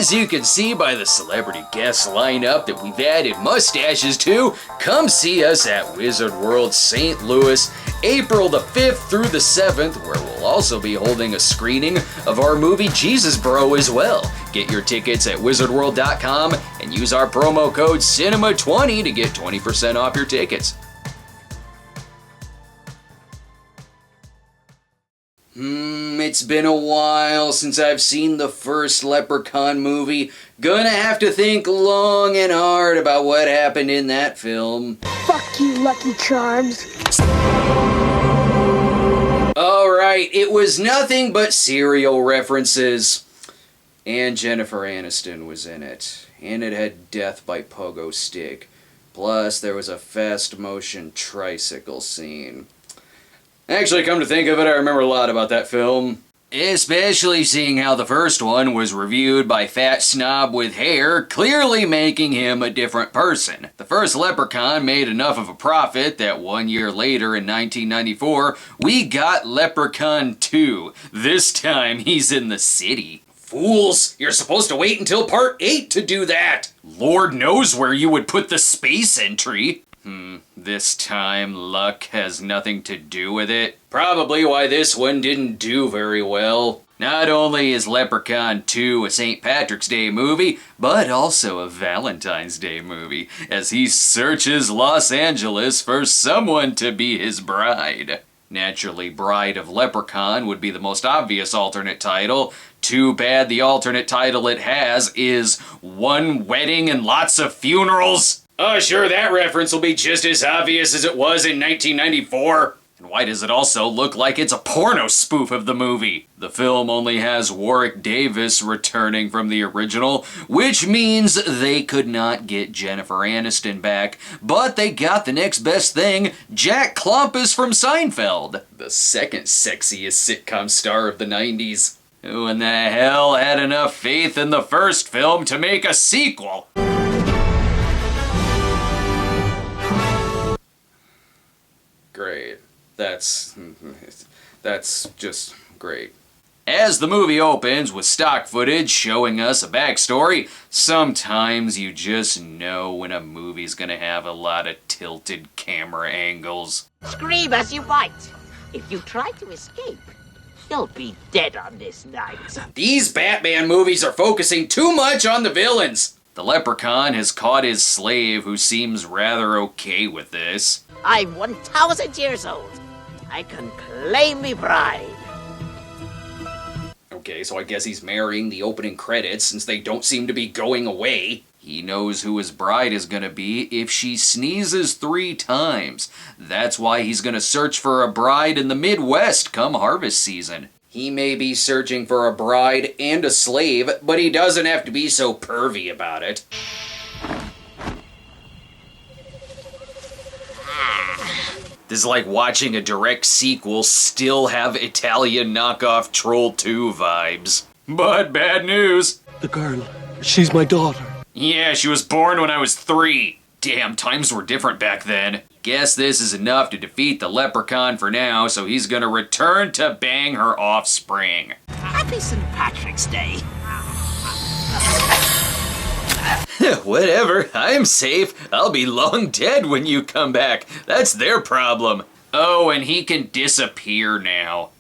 As you can see by the celebrity guest lineup that we've added mustaches to, come see us at Wizard World St. Louis, April the 5th through the 7th, where we'll also be holding a screening of our movie Jesus Bro as well. Get your tickets at wizardworld.com and use our promo code CINEMA20 to get 20% off your tickets. It's been a while since I've seen the first Leprechaun movie. Gonna have to think long and hard about what happened in that film. Fuck you, Lucky Charms. Alright, it was nothing but cereal references. And Jennifer Aniston was in it. And it had death by pogo stick. Plus, there was a fast motion tricycle scene. Actually, come to think of it, I remember a lot about that film. Especially seeing how the first one was reviewed by Fat Snob with Hair, clearly making him a different person. The first Leprechaun made enough of a profit that 1 year later in 1994, we got Leprechaun 2. This time he's in the city. Fools! You're supposed to wait until part 8 to do that! Lord knows where you would put the space entry. This time luck has nothing to do with it. Probably why this one didn't do very well. Not only is Leprechaun 2 a St. Patrick's Day movie, but also a Valentine's Day movie, as he searches Los Angeles for someone to be his bride. Naturally, Bride of Leprechaun would be the most obvious alternate title. Too bad the alternate title it has is One Wedding and Lots of Funerals. Oh, sure, that reference will be just as obvious as it was in 1994. And why does it also look like it's a porno spoof of the movie? The film only has Warwick Davis returning from the original, which means they could not get Jennifer Aniston back, but they got the next best thing, Jack Klompus from Seinfeld, the second sexiest sitcom star of the 90s. Who in the hell had enough faith in the first film to make a sequel? Great. That's just great. As the movie opens with stock footage showing us a backstory, sometimes you just know when a movie's gonna have a lot of tilted camera angles. Scream as you might. If you try to escape, you'll be dead on this night. These Batman movies are focusing too much on the villains. The Leprechaun has caught his slave, who seems rather okay with this. I'm 1,000 years old. I can claim me bride. Okay, so I guess he's marrying the opening credits since they don't seem to be going away. He knows who his bride is gonna be if she sneezes 3 times. That's why he's gonna search for a bride in the Midwest come harvest season. He may be searching for a bride and a slave, but he doesn't have to be so pervy about it. This is like watching a direct sequel still have Italian knockoff Troll 2 vibes. But bad news. The girl, she's my daughter. Yeah, she was born when I was 3. Damn, times were different back then. Guess this is enough to defeat the Leprechaun for now, so he's gonna return to bang her offspring. Happy St. Patrick's Day. Whatever, I'm safe. I'll be long dead when you come back. That's their problem. Oh, and he can disappear now.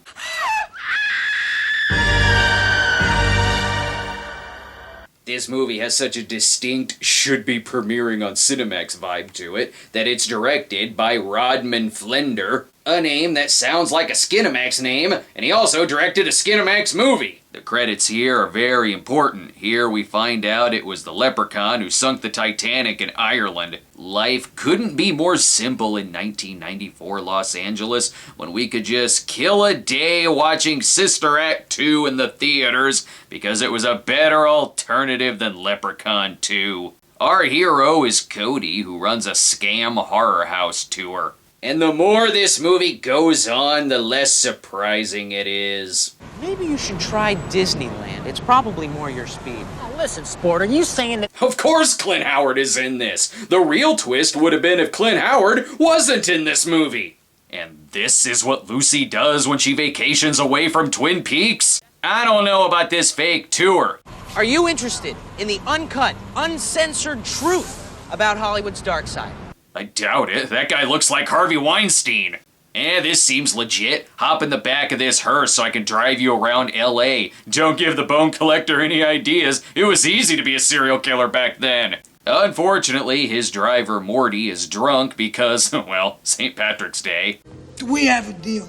This movie has such a distinct should-be premiering on Cinemax vibe to it that it's directed by Rodman Flender, a name that sounds like a Skinemax name, and he also directed a Skinemax movie. The credits here are very important. Here we find out it was the Leprechaun who sunk the Titanic in Ireland. Life couldn't be more simple in 1994 Los Angeles when we could just kill a day watching Sister Act 2 in the theaters because it was a better alternative than Leprechaun 2. Our hero is Cody, who runs a scam horror house tour. And the more this movie goes on, the less surprising it is. Maybe you should try Disneyland. It's probably more your speed. Now listen, sport, are you saying that... Of course Clint Howard is in this. The real twist would have been if Clint Howard wasn't in this movie. And this is what Lucy does when she vacations away from Twin Peaks? I don't know about this fake tour. Are you interested in the uncut, uncensored truth about Hollywood's dark side? I doubt it. That guy looks like Harvey Weinstein. This seems legit. Hop in the back of this hearse so I can drive you around LA. Don't give the bone collector any ideas. It was easy to be a serial killer back then. Unfortunately, his driver Morty is drunk because, well, St. Patrick's Day. Do we have a deal?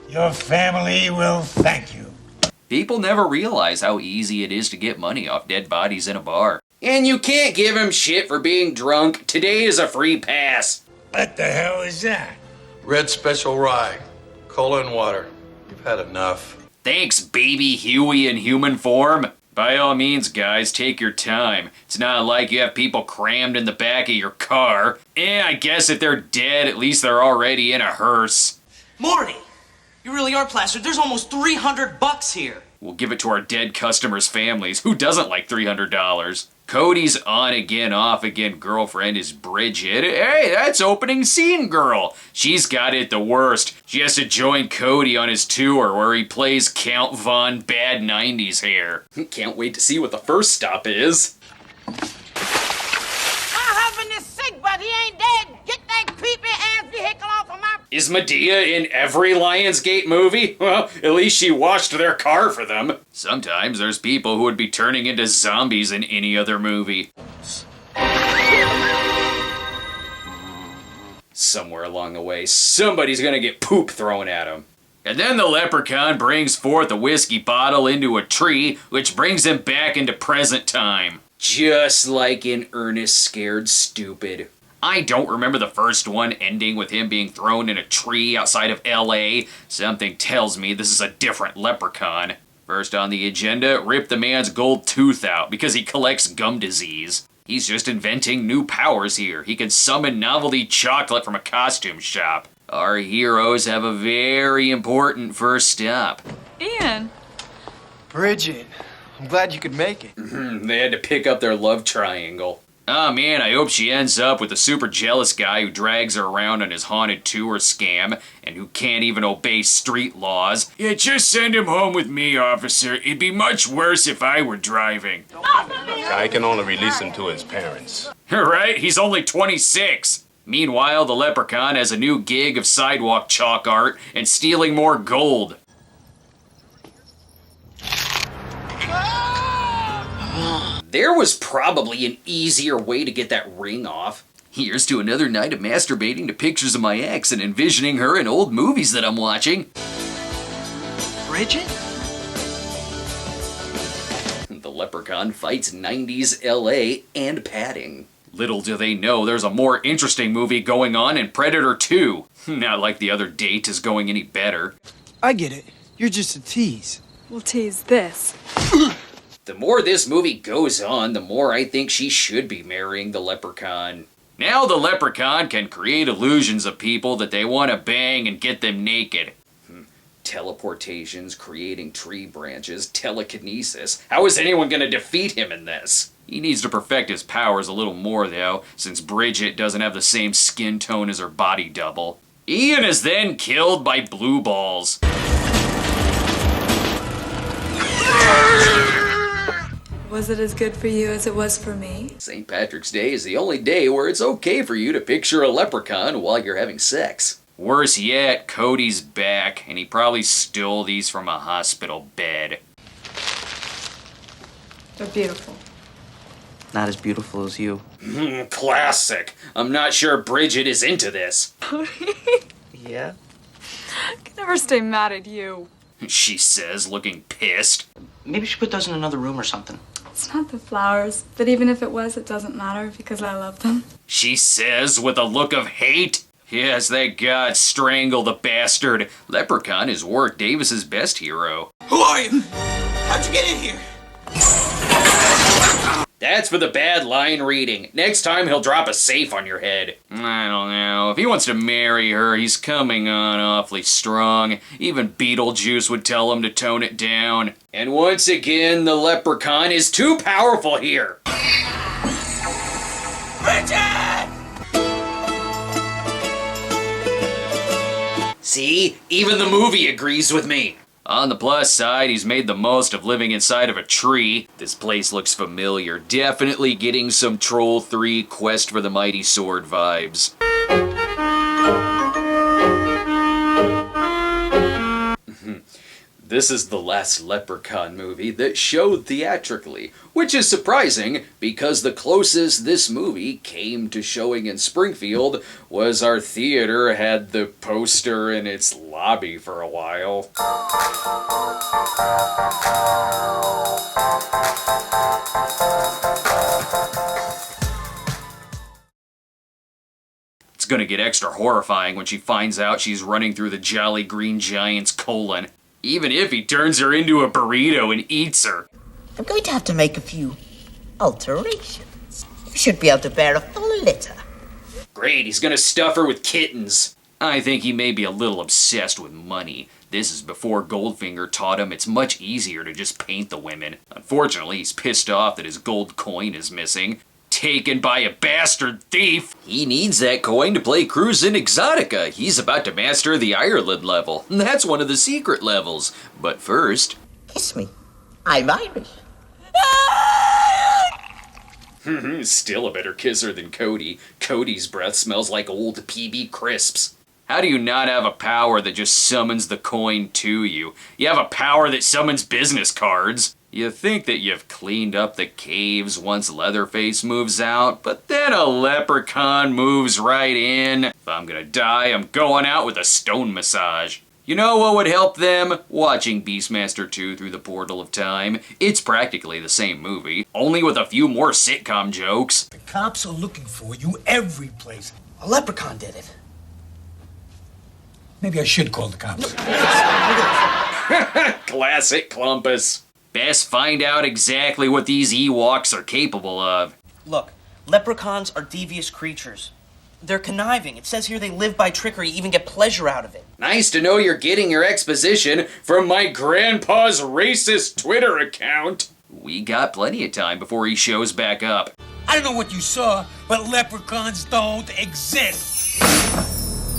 Your family will thank you. People never realize how easy it is to get money off dead bodies in a bar. And you can't give him shit for being drunk. Today is a free pass. What the hell is that? Red Special Rye. Cola and water. You've had enough. Thanks, baby Huey in human form. By all means, guys, take your time. It's not like you have people crammed in the back of your car. I guess if they're dead, at least they're already in a hearse. Morty, you really are plastered. There's almost $300 here. We'll give it to our dead customers' families. Who doesn't like $300? Cody's on-again, off-again girlfriend is Bridget. Hey, that's opening scene girl. She's got it the worst. She has to join Cody on his tour where he plays Count Von Bad 90s Hair. Can't wait to see what the first stop is. My husband is sick, but he ain't dead. Get that creepy ass vehicle off of my... Is Medea in every Lionsgate movie? Well, at least she washed their car for them. Sometimes there's people who would be turning into zombies in any other movie. Somewhere along the way, somebody's gonna get poop thrown at him. And then the leprechaun brings forth a whiskey bottle into a tree, which brings him back into present time. Just like in Ernest Scared Stupid. I don't remember the first one ending with him being thrown in a tree outside of LA. Something tells me this is a different leprechaun. First on the agenda, rip the man's gold tooth out because he collects gum disease. He's just inventing new powers here. He can summon novelty chocolate from a costume shop. Our heroes have a very important first stop. Ian. Bridget, I'm glad you could make it. They had to pick up their love triangle. Oh man, I hope she ends up with a super jealous guy who drags her around on his haunted tour scam and who can't even obey street laws. Yeah, just send him home with me, officer. It'd be much worse if I were driving. I can only release him to his parents. Right? He's only 26. Meanwhile, the leprechaun has a new gig of sidewalk chalk art and stealing more gold. There was probably an easier way to get that ring off. Here's to another night of masturbating to pictures of my ex and envisioning her in old movies that I'm watching. Bridget? The leprechaun fights 90s LA and padding. Little do they know there's a more interesting movie going on in Predator 2. Not like the other date is going any better. I get it. You're just a tease. We'll tease this. The more this movie goes on, the more I think she should be marrying the leprechaun. Now the leprechaun can create illusions of people that they want to bang and get them naked. Teleportations, creating tree branches, telekinesis. How is anyone going to defeat him in this? He needs to perfect his powers a little more though, since Bridget doesn't have the same skin tone as her body double. Ian is then killed by blue balls. Was it as good for you as it was for me? St. Patrick's Day is the only day where it's okay for you to picture a leprechaun while you're having sex. Worse yet, Cody's back, and he probably stole these from a hospital bed. They're beautiful. Not as beautiful as you. Classic. I'm not sure Bridget is into this. Yeah? I can never stay mad at you. She says, looking pissed. Maybe she put those in another room or something. It's not the flowers, but even if it was, it doesn't matter because I love them. She says with a look of hate. Yes, thank God, strangle the bastard. Leprechaun is Warwick Davis's best hero. Who are you? How'd you get in here? That's for the bad line reading. Next time he'll drop a safe on your head. I don't know. If he wants to marry her, he's coming on awfully strong. Even Beetlejuice would tell him to tone it down. And once again, the leprechaun is too powerful here. Bridget! See? Even the movie agrees with me. On the plus side, he's made the most of living inside of a tree. This place looks familiar. Definitely getting some Troll 3 Quest for the Mighty Sword vibes. This is the last Leprechaun movie that showed theatrically, which is surprising because the closest this movie came to showing in Springfield was our theater had the poster in its lobby for a while. It's gonna get extra horrifying when she finds out she's running through the Jolly Green Giant's colon. Even if he turns her into a burrito and eats her. I'm going to have to make a few alterations. You should be able to bear a full litter. Great, he's gonna stuff her with kittens. I think he may be a little obsessed with money. This is before Goldfinger taught him it's much easier to just paint the women. Unfortunately, he's pissed off that his gold coin is missing. Taken by a bastard thief. He needs that coin to play Cruise in Exotica. He's about to master the Ireland level. That's one of the secret levels. But first... Kiss me. I'm Irish. Still a better kisser than Cody. Cody's breath smells like old PB crisps. How do you not have a power that just summons the coin to you? You have a power that summons business cards. You think that you've cleaned up the caves once Leatherface moves out, but then a leprechaun moves right in. If I'm gonna die, I'm going out with a stone massage. You know what would help them? Watching Beastmaster 2 through the portal of time. It's practically the same movie, only with a few more sitcom jokes. The cops are looking for you every place. A leprechaun did it. Maybe I should call the cops. Classic Clumpus. Best find out exactly what these Ewoks are capable of. Look, leprechauns are devious creatures. They're conniving. It says here they live by trickery, even get pleasure out of it. Nice to know you're getting your exposition from my grandpa's racist Twitter account. We got plenty of time before he shows back up. I don't know what you saw, but leprechauns don't exist.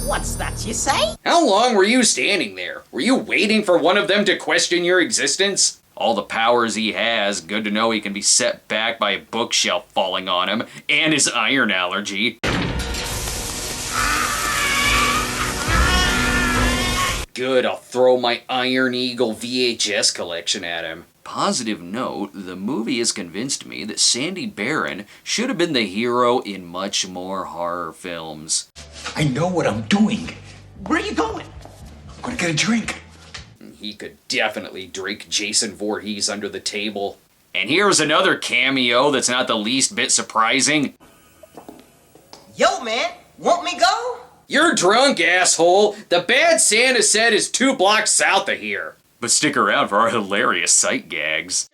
What's that you say? How long were you standing there? Were you waiting for one of them to question your existence? All the powers he has, good to know he can be set back by a bookshelf falling on him, and his iron allergy. Good, I'll throw my Iron Eagle VHS collection at him. Positive note, the movie has convinced me that Sandy Barron should have been the hero in much more horror films. I know what I'm doing. Where are you going? I'm gonna get a drink. He could definitely drink Jason Voorhees under the table. And here's another cameo that's not the least bit surprising. Yo, man, want me go? You're drunk, asshole. The bad Santa set is 2 blocks south of here. But stick around for our hilarious sight gags.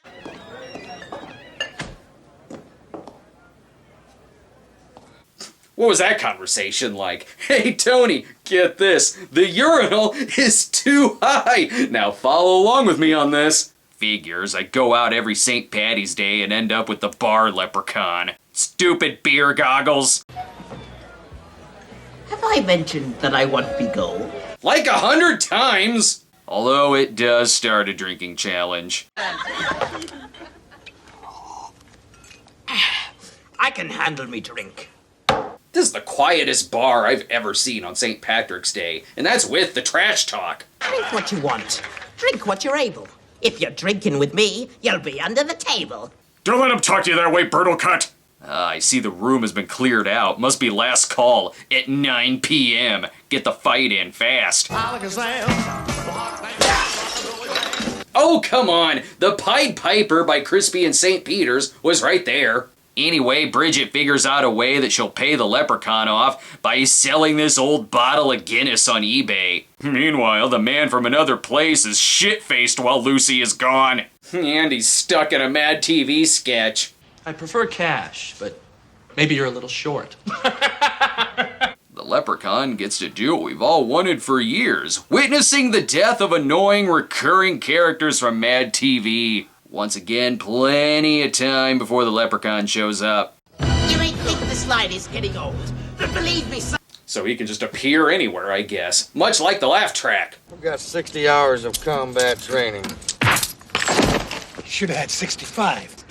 What was that conversation like? Hey, Tony, get this. The urinal is too high. Now follow along with me on this. Figures, I go out every St. Patty's Day and end up with the bar leprechaun. Stupid beer goggles. Have I mentioned that I want me go? Like 100 times. Although it does start a drinking challenge. I can handle me drink. This is the quietest bar I've ever seen on St. Patrick's Day, and that's with the trash talk. Drink what you want. Drink what you're able. If you're drinking with me, you'll be under the table. Don't let him talk to you that way, Bertlecut. I see the room has been cleared out. Must be last call at 9 p.m. Get the fight in fast. Oh, come on. The Pied Piper by Crispy and St. Peter's was right there. Anyway, Bridget figures out a way that she'll pay the leprechaun off by selling this old bottle of Guinness on eBay. Meanwhile, the man from another place is shit-faced while Lucy is gone. And he's stuck in a Mad TV sketch. I prefer cash, but maybe you're a little short. The leprechaun gets to do what we've all wanted for years, witnessing the death of annoying recurring characters from Mad TV. Once again, plenty of time before the leprechaun shows up. You may think this line is getting old, but believe me, So he can just appear anywhere, I guess. Much like the laugh track. I've got 60 hours of combat training. Should have had 65.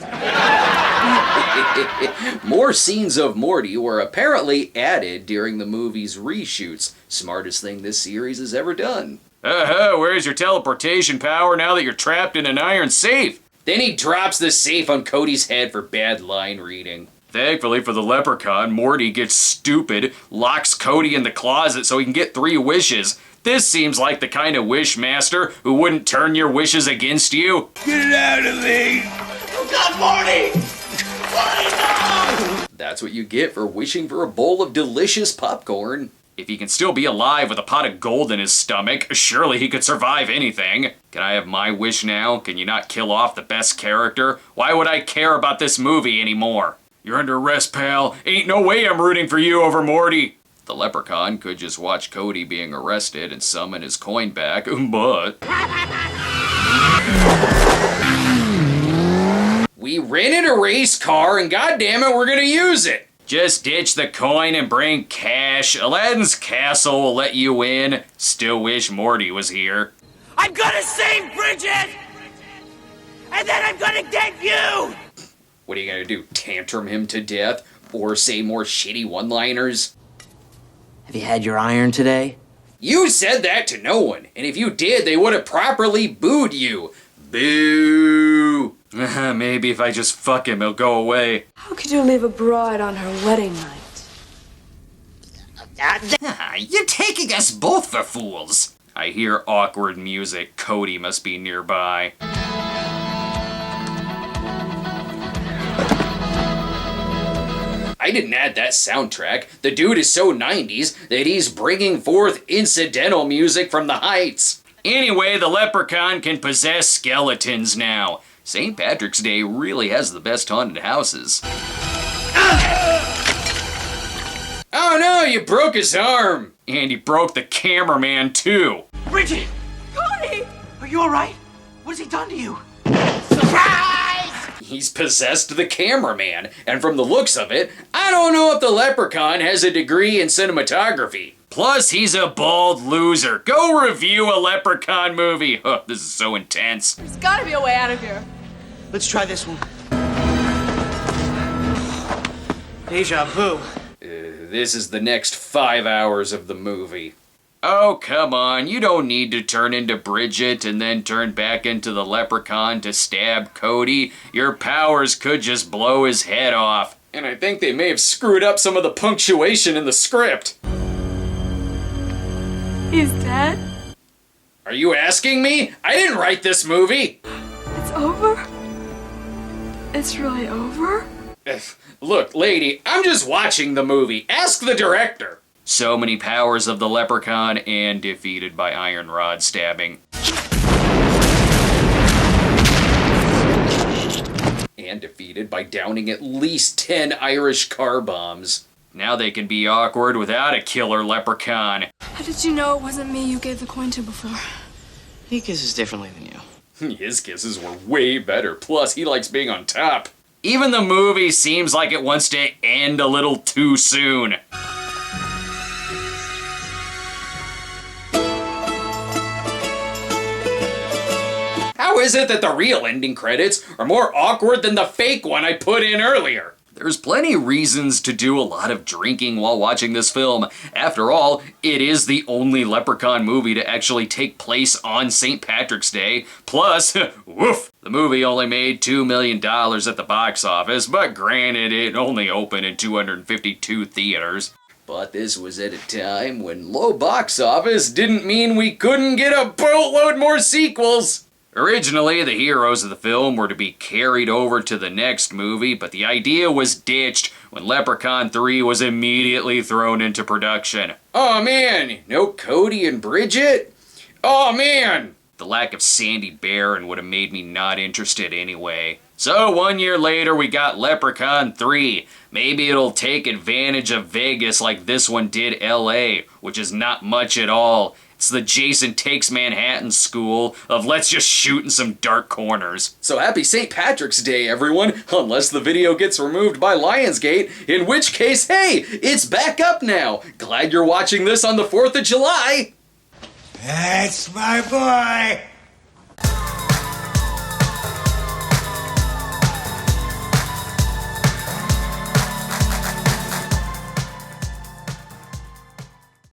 More scenes of Morty were apparently added during the movie's reshoots. Smartest thing this series has ever done. Where's your teleportation power now that you're trapped in an iron safe? Then he drops the safe on Cody's head for bad line reading. Thankfully for the Leprechaun, Morty gets stupid, locks Cody in the closet so he can get 3 wishes. This seems like the kind of wish master who wouldn't turn your wishes against you. Get it out of me! Oh God, Morty! Morty, no! That's what you get for wishing for a bowl of delicious popcorn. If he can still be alive with a pot of gold in his stomach, surely he could survive anything. Can I have my wish now? Can you not kill off the best character? Why would I care about this movie anymore? You're under arrest, pal. Ain't no way I'm rooting for you over Morty. The Leprechaun could just watch Cody being arrested and summon his coin back, but... We rented a race car and goddammit, we're gonna use it! Just ditch the coin and bring cash. Aladdin's castle will let you in. Still wish Morty was here. I'm gonna save Bridget! And then I'm gonna get you! What are you gonna do, tantrum him to death? Or say more shitty one-liners? Have you had your iron today? You said that to no one, and if you did, they would have properly booed you. Boo! Maybe if I just fuck him, he'll go away. How could you leave a bride on her wedding night? You're taking us both for fools. I hear awkward music. Cody must be nearby. I didn't add that soundtrack. The dude is so 90s that he's bringing forth incidental music from the heights. Anyway, the Leprechaun can possess skeletons now. St. Patrick's Day really has the best haunted houses. Oh no, you broke his arm! And he broke the cameraman too. Bridget! Cody! Are you alright? What has he done to you? He's possessed the cameraman, and from the looks of it, I don't know if the Leprechaun has a degree in cinematography. Plus, he's a bald loser. Go review a Leprechaun movie. Oh, this is so intense. There's gotta be a way out of here. Let's try this one. Deja vu. This is the next 5 hours of the movie. Oh, come on, you don't need to turn into Bridget and then turn back into the Leprechaun to stab Cody. Your powers could just blow his head off. And I think they may have screwed up some of the punctuation in the script. He's dead? Are you asking me? I didn't write this movie. It's over? It's really over? Look, lady, I'm just watching the movie. Ask the director. So many powers of the Leprechaun and defeated by iron rod stabbing. And defeated by downing at least 10 Irish car bombs. Now they can be awkward without a killer Leprechaun. How did you know it wasn't me you gave the coin to before? He kisses differently than you. His kisses were way better, plus he likes being on top. Even the movie seems like it wants to end a little too soon. How is it that the real ending credits are more awkward than the fake one I put in earlier? There's plenty reasons to do a lot of drinking while watching this film. After all, it is the only Leprechaun movie to actually take place on St. Patrick's Day. Plus, woof, the movie only made $2 million at the box office, but granted, it only opened in 252 theaters. But this was at a time when low box office didn't mean we couldn't get a boatload more sequels. Originally, the heroes of the film were to be carried over to the next movie, but the idea was ditched when Leprechaun 3 was immediately thrown into production. Oh man, no Cody and Bridget? Oh man! The lack of Sandy Baron would have made me not interested anyway. So 1 year later, we got Leprechaun 3. Maybe it'll take advantage of Vegas like this one did LA, which is not much at all. It's the Jason Takes Manhattan school of let's just shoot in some dark corners. So happy St. Patrick's Day, everyone, unless the video gets removed by Lionsgate, in which case, hey, it's back up now. Glad you're watching this on the 4th of July. That's my boy.